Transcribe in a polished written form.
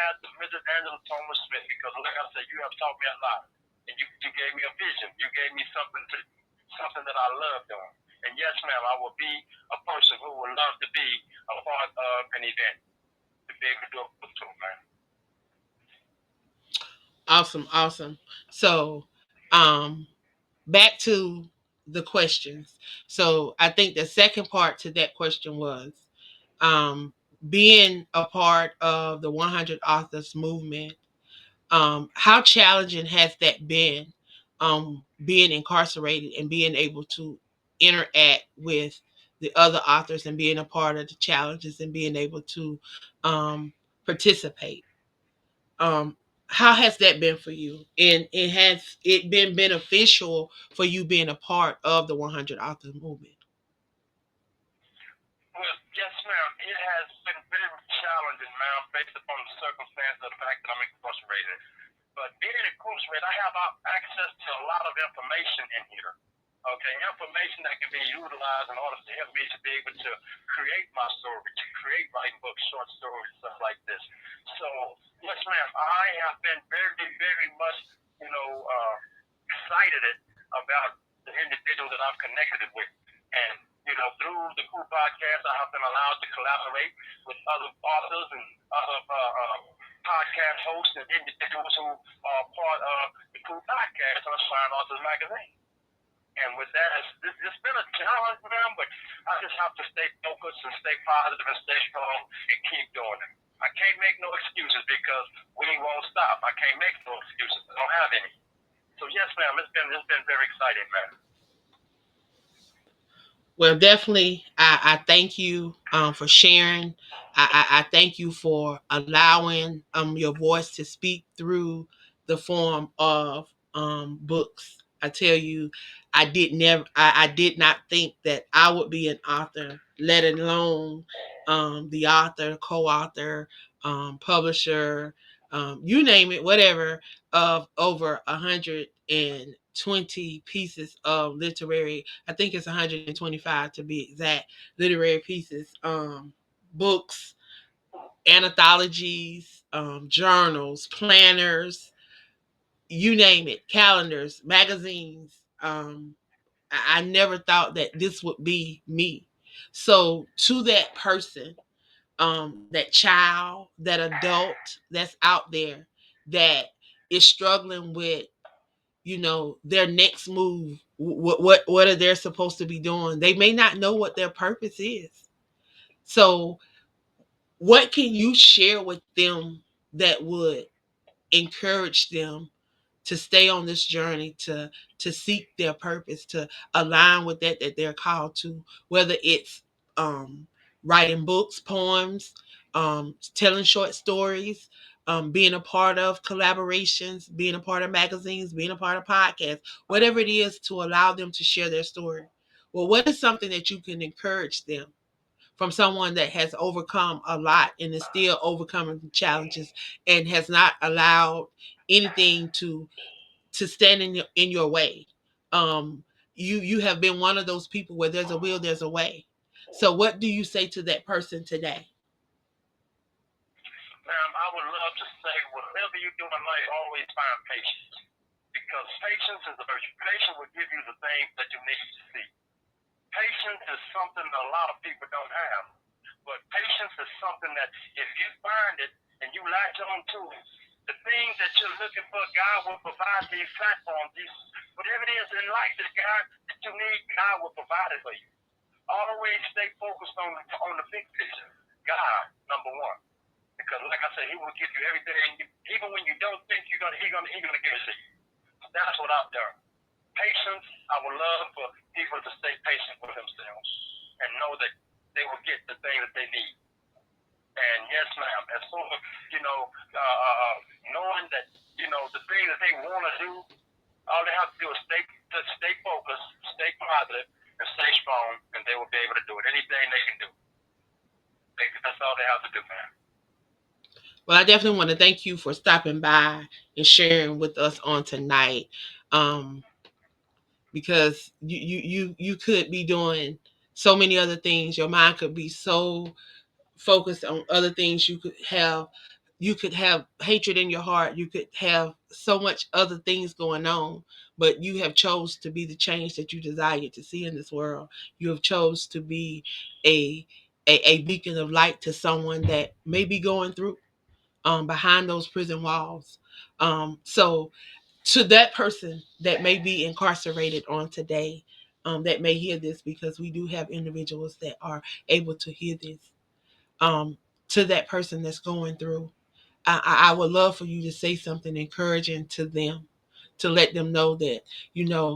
had Mrs. Angela Thomas Smith because, like I said, you have taught me a lot, and you gave me a vision. You gave me something that I love doing. And yes, ma'am, I will be a person who would love to be a part of an event to be able to do a book tour, man. Awesome, awesome. So, um, back to the questions. So I think the second part to that question was um, being a part of the 100 Authors movement. How challenging has that been? Being incarcerated and being able to interact with the other authors and being a part of the challenges and being able to participate. Um, how has that been for you? And it has it been beneficial for you being a part of the 100 Authors movement? Well, yes, ma'am. It has been very challenging, ma'am, based upon the circumstance of the fact that I'm incarcerated. But being incarcerated, I have access to a lot of information in here. Okay, information that can be utilized in order to help me to be able to create my story, to create writing books, short stories, stuff like this. So, yes, ma'am, I have been very, very much, you know, excited about the individuals that I've connected with. And, through the Cool Podcast, I have been allowed to collaborate with other authors and other podcast hosts and individuals who are part of the Cool Podcast on Aspiring Authors Magazine. And with that, it's been a challenge, man, but I just have to stay focused and stay positive and stay strong and keep doing it. I can't make no excuses because we won't stop. I can't make no excuses. I don't have any. So yes, ma'am, it's been very exciting, man. Well, definitely, I thank you for sharing. I thank you for allowing your voice to speak through the form of books. I tell you, I did not think that I would be an author, let alone the author, co-author, publisher, you name it, whatever, of over 120 pieces of literary. I think it's 125 to be exact, literary pieces, books, anthologies, journals, planners, you name it, calendars, magazines. I never thought that this would be me. So to that person, that child, that adult that's out there that is struggling with, their next move, what are they supposed to be doing? They may not know what their purpose is. So what can you share with them that would encourage them to stay on this journey, to seek their purpose, to align with that they're called to, whether it's um writing books, poems, telling short stories, being a part of collaborations, being a part of magazines, being a part of podcasts, whatever it is to allow them to share their story. Well, what is something that you can encourage them from someone that has overcome a lot and is still overcoming challenges and has not allowed anything to stand in your way? You have been one of those people where there's a will, there's a way. So what do you say to that person today? Ma'am, I would love to say whatever you do in life, always find patience. Because patience is a virtue. Patience will give you the things that you need to see. Patience is something that a lot of people don't have. But patience is something that if you find it and you latch on to it, the things that you're looking for, God will provide these platforms, whatever it is in life that God that you need, God will provide it for you. Always stay focused on the big picture. God, number one. Because like I said, he will give you everything, even when you don't think he's gonna give it to you. That's what I've done. Patience, I would love for people to stay patient with themselves and know that they will get the thing that they need. And yes, ma'am, as soon as, knowing that, the thing that they want to do, all they have to do is stay focused, stay positive, and stay strong, and they will be able to do it. Anything they can do. That's all they have to do, man. Well, I definitely want to thank you for stopping by and sharing with us on tonight. Um, because you could be doing so many other things. Your mind could be so focused on other things. You could have You could have hatred in your heart. You could have so much other things going on, but you have chose to be the change that you desire to see in this world. You have chose to be a a beacon of light to someone that may be going through behind those prison walls. So to that person that may be incarcerated on today, that may hear this, because we do have individuals that are able to hear this. To that person that's going through, I would love for you to say something encouraging to them, to let them know that, you know,